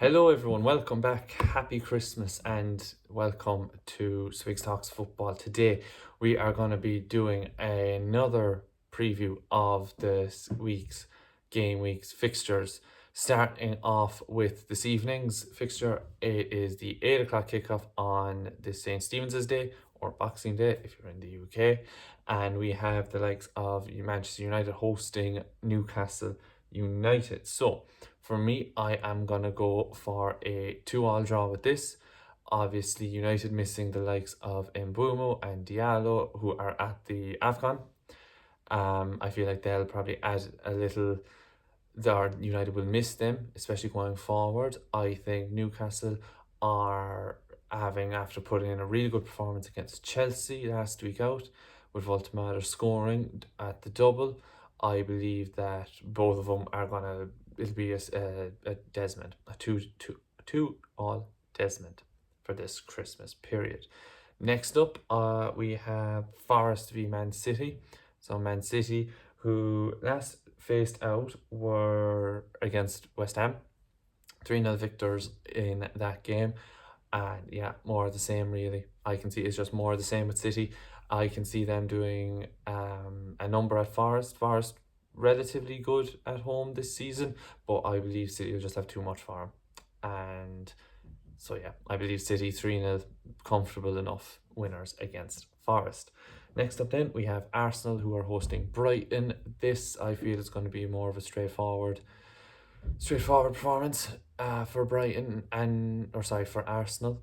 Hello, everyone. Welcome back. Happy Christmas and welcome to Swigs Talks Football. Today, we are going to be doing another preview of this week's game week's fixtures. Starting off with this evening's fixture, it is the 8 o'clock kickoff on this St. Stephen's Day or Boxing Day if you're in the UK. And we have the likes of Manchester United hosting Newcastle United. So, for me, I am going to go for a 2-2 draw with this. Obviously, United missing the likes of Mbeumo and Diallo, who are at the AFCON. I feel like they'll probably add a little. United will miss them, especially going forward. I think Newcastle are having, after putting in a really good performance against Chelsea last week out, with Voltemada scoring at the double, I believe that both of them are gonna. It'll be a Desmond, a 2-2 Desmond for this Christmas period. Next up, we have Forest v Man City. So Man City, who last faced out were against West Ham, 3-0 victors in that game. And yeah, more of the same really. I can see it's just more of the same with City. I can see them doing a number at Forest. Forest relatively good at home this season, but I believe City will just have too much for them. And so yeah, I believe City 3-0 comfortable enough winners against Forest. Next up then, we have Arsenal, who are hosting Brighton. This, I feel, is going to be more of a straightforward performance for Brighton for Arsenal.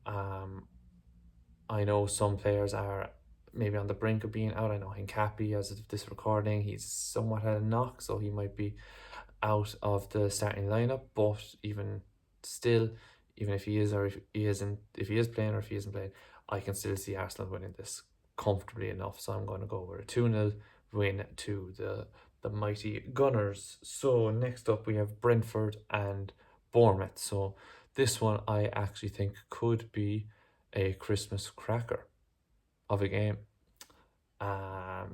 I know some players are maybe on the brink of being out. I know Hincapi, as of this recording, he's somewhat had a knock, so he might be out of the starting lineup. But even still, even if he is or if he isn't, if he is playing or if he isn't playing, I can still see Arsenal winning this comfortably enough. So I'm going to go with a 2-0 win to the mighty Gunners. So next up we have Brentford and Bournemouth. So this one I actually think could be a Christmas cracker of a game.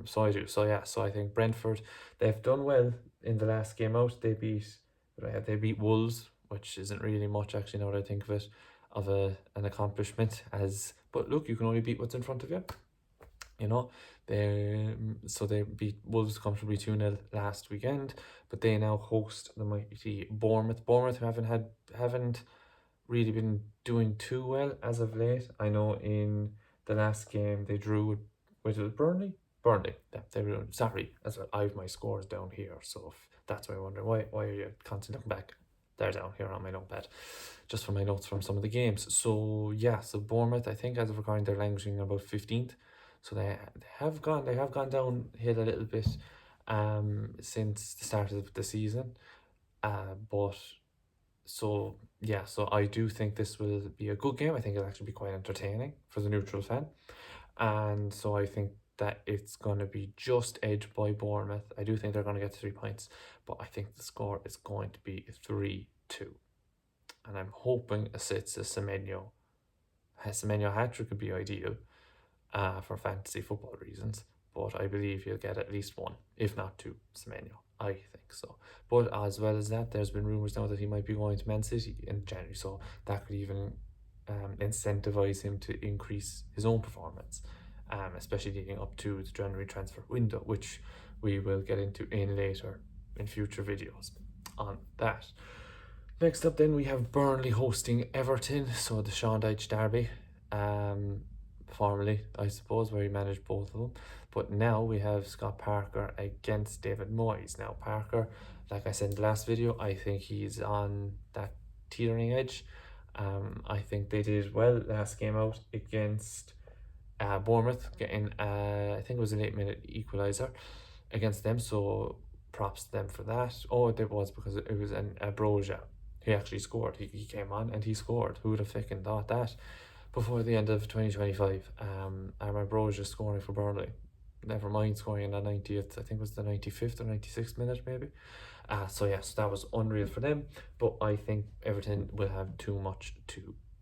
So I do. So yeah. So I think Brentford, they've done well in the last game out. They beat Wolves, which isn't really much actually now that I think of it, of an accomplishment. But look, you can only beat what's in front of you. You know, they beat Wolves comfortably 2-0 last weekend, but they now host the mighty Bournemouth. Bournemouth who haven't really been doing too well as of late. I know in the last game they drew with Burnley. Yeah, they were sorry. As well, I have my scores down here, so if that's why I'm wondering why are you constantly looking back? They're down here on my notepad, just for my notes from some of the games. So yeah, so Bournemouth, I think as of recording, they're languishing about 15th. So they have gone downhill a little bit since the start of the season. But so yeah, so I do think this will be a good game. I think it'll actually be quite entertaining for the neutral fan. And so I think that it's going to be just edged by Bournemouth. I do think they're going to get 3 points, but I think the score is going to be 3-2. And I'm hoping it's a Semenyo hat-trick would be ideal for fantasy football reasons. But I believe he'll get at least 1, if not 2, Semenyo. I think so. But as well as that, there's been rumours now that he might be going to Man City in January, so that could even incentivize him to increase his own performance, especially leading up to the January transfer window, which we will get into in future videos on that. Next up then, we have Burnley hosting Everton, so the Sean Dyche derby, formerly I suppose, where he managed both of them, but now we have Scott Parker against David Moyes. Now Parker, like I said in the last video, I think he's on that teetering edge. I think they did well last game out against Bournemouth, getting I think it was an 8-minute equaliser against them, so props to them for that. Oh, it was because it was an Broja. He actually scored. He came on and he scored. Who would have fucking thought that before the end of 2025? Armand Broja scoring for Burnley. Never mind scoring in the 90th, I think it was the 95th or 96th minute maybe. So yes, that was unreal for them, but I think Everton will have too much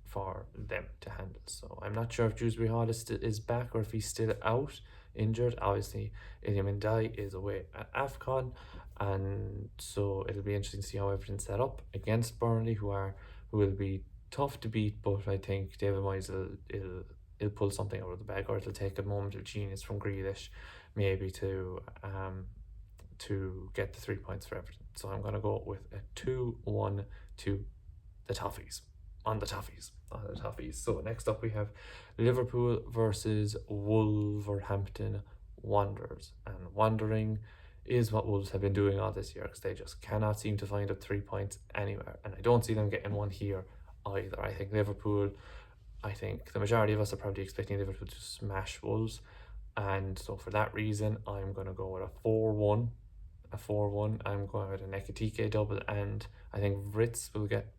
for them to handle. So I'm not sure if Dewsbury Hall is back or if he's still out injured. Obviously, Iliam Ndiaye is away at AFCON, and so it'll be interesting to see how everything's set up against Burnley, who will be tough to beat. But I think David Moyes will pull something out of the bag, or it'll take a moment of genius from Grealish, maybe to get the 3 points for Everton. So I'm gonna go with a 2-1 to the Toffees. On the Toffees. So next up we have Liverpool versus Wolverhampton Wanderers. And wandering is what Wolves have been doing all this year, because they just cannot seem to find a 3 points anywhere. And I don't see them getting one here either. I think the majority of us are probably expecting Liverpool to smash Wolves. And so for that reason, I'm going to go with a 4-1. I'm going with a Nekatike double, and I think Wirtz will get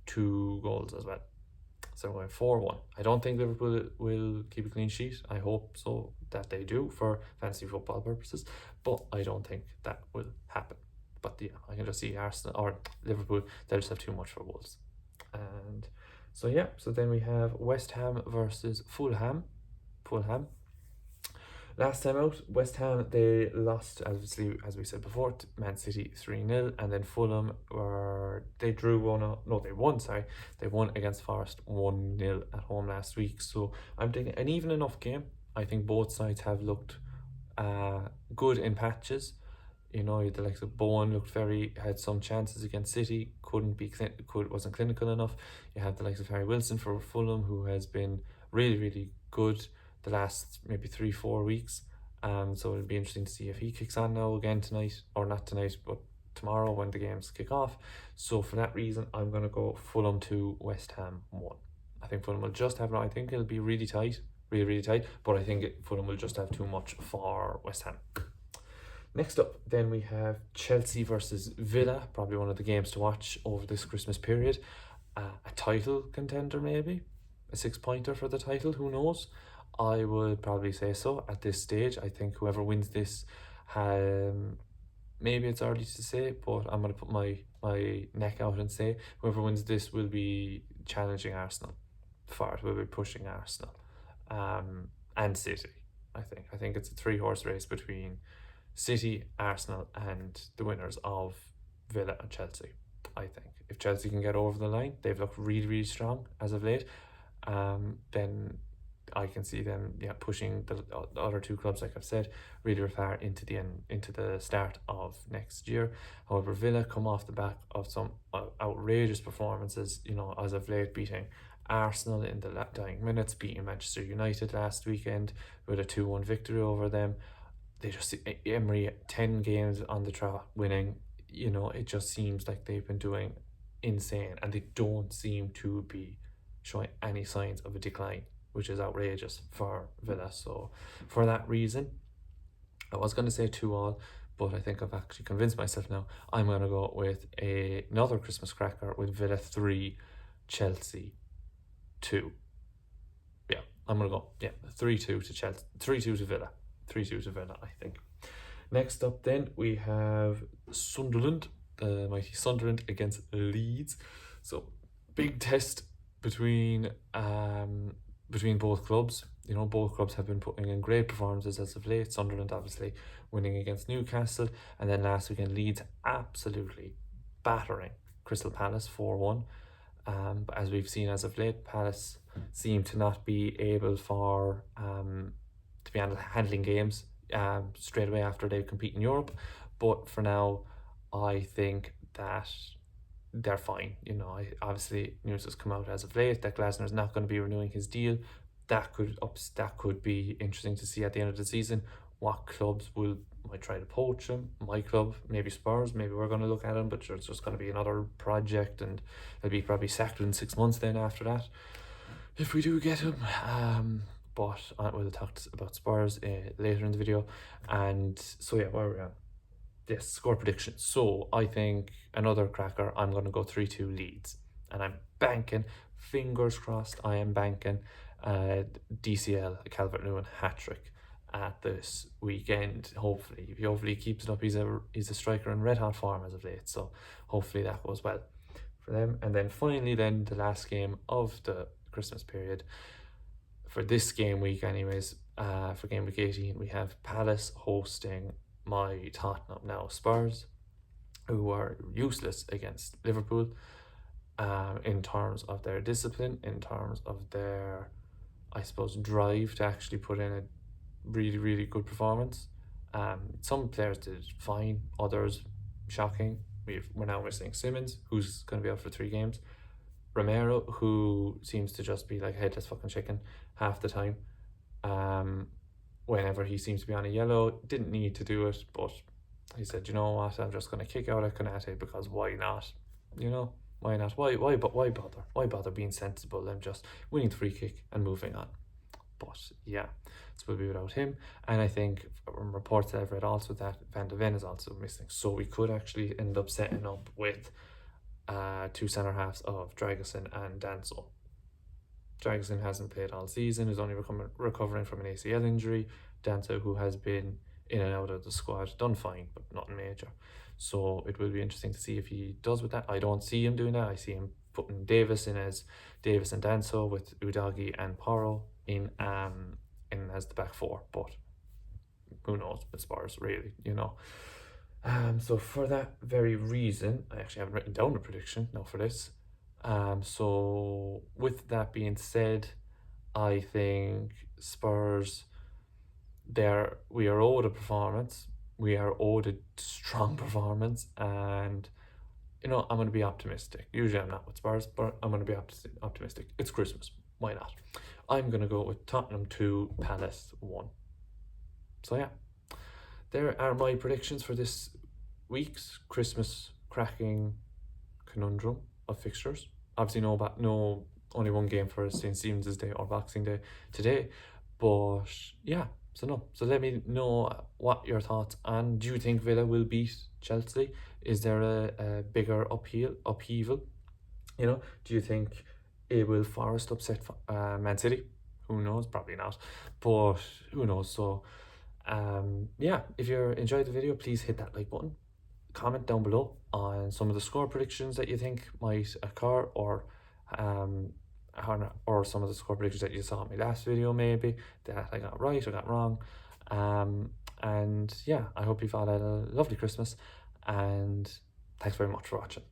2 goals as well. So I'm going 4-1. I don't think Liverpool will keep a clean sheet. I hope so that they do for fantasy football purposes, but I don't think that will happen. But yeah, I can just see Arsenal or Liverpool, they'll just have too much for Wolves. And so yeah, so then we have West Ham versus Fulham. Last time out, West Ham, they lost, obviously, as we said before, to Man City 3-0, and then Fulham they won against Forest 1-0 at home last week. So I'm thinking an even enough game. I think both sides have looked good in patches. The likes of Bowen had some chances against City, wasn't clinical enough. You have the likes of Harry Wilson for Fulham, who has been really, really good the last maybe 3-4 weeks. So it'll be interesting to see if he kicks on now again tonight, or not tonight, but tomorrow when the games kick off. So for that reason, I'm going to go Fulham 2, West Ham 1. I think Fulham will just have, I think it'll be really tight, but I think Fulham will just have too much for West Ham. Next up, then we have Chelsea versus Villa, probably one of the games to watch over this Christmas period. A title contender, maybe a 6-pointer for the title, who knows? I would probably say so at this stage. I think whoever wins this, maybe it's early to say, but I'm going to put my neck out and say whoever wins this will be challenging Arsenal for it, will be pushing Arsenal and City. I think it's a 3-horse race between City, Arsenal, and the winners of Villa and Chelsea. I think if Chelsea can get over the line, they've looked really, really strong as of late. Then I can see them pushing the other 2 clubs, like I've said, really far into the start of next year. However, Villa come off the back of some outrageous performances, as of late, beating Arsenal in the dying minutes, beating Manchester United last weekend with a 2-1 victory over them. They just, Emery, 10 games on the trot winning, it just seems like they've been doing insane, and they don't seem to be showing any signs of a decline, which is outrageous for Villa. So for that reason, I was going to say 2-2, but I think I've actually convinced myself now. I'm going to go with another Christmas cracker with Villa 3, Chelsea 2. Yeah, I'm going to go 3-2 to Chelsea, 3-2 to Villa. 3-2 to Villa, I think. Next up, then, we have Sunderland, the mighty Sunderland against Leeds. So, big test between both clubs. Both clubs have been putting in great performances as of late. Sunderland obviously winning against Newcastle, and then last weekend Leeds absolutely battering Crystal Palace 4-1. But as we've seen as of late, Palace seem to not be able to be handling games straight away after they compete in Europe. But for now, I think that they're fine. Obviously news has come out as of late that Glasner's not going to be renewing his deal. That could be interesting to see at the end of the season. What clubs might try to poach him? My club, maybe Spurs. Maybe we're going to look at him, but it's just going to be another project, and he'll be probably sacked within 6 months. Then after that, if we do get him, but we'll talk about Spurs later in the video. And so yeah, where are we at? Yes, score prediction. So I think another cracker. I'm going to go 3-2 Leeds, and I'm banking, fingers crossed, I am banking DCL Calvert-Lewin hat-trick at this weekend. Hopefully he keeps it up. He's a striker in red hot form as of late, so hopefully that goes well for them. And then finally, then the last game of the Christmas period for this game week, anyways, for game week 18, we have Palace hosting my Tottenham now Spurs, who are useless against Liverpool, in terms of their discipline, in terms of their, I suppose, drive to actually put in a really, really good performance. Some players did fine, others shocking. We're now missing Simmons, who's going to be out for 3 games. Romero, who seems to just be like headless fucking chicken half the time. Whenever he seems to be on a yellow, didn't need to do it, but he said, you know what, I'm just going to kick out at Konate because why not? You know, why not? Why bother? Why bother being sensible and just winning the free kick and moving on? But yeah, so we'll be without him. And I think from reports I've read also that Van de Ven is also missing. So we could actually end up setting up with 2 centre halves of Dragusin and Danso. Dragusin hasn't played all season, is only recovering from an ACL injury. Danso, who has been in and out of the squad, done fine, but nothing major. So it will be interesting to see if he does with that. I don't see him doing that. I see him putting Davis in as Davis and Danso with Udagi and Porro in as the back four. But who knows with Spurs, really, you know. So for that very reason, I actually haven't written down a prediction now for this. So with that being said, I think Spurs, we are owed a performance. We are owed a strong performance, and you know, I'm going to be optimistic. Usually I'm not with Spurs, but I'm going to be optimistic. It's Christmas. Why not? I'm going to go with Tottenham 2, Palace 1. So yeah, there are my predictions for this week's Christmas cracking conundrum of fixtures. Obviously, no, only one game for St. Stephen's Day or Boxing Day today, but yeah. So let me know what your thoughts on. Do you think Villa will beat Chelsea? Is there a bigger upheaval? You know, do you think it will Forest upset Man City? Who knows? Probably not, but who knows? So, yeah. If you enjoyed the video, please hit that like button. Comment down below on some of the score predictions that you think might occur, or some of the score predictions that you saw in my last video, maybe that I got right or got wrong. And yeah, I hope you've all had a lovely Christmas, and thanks very much for watching.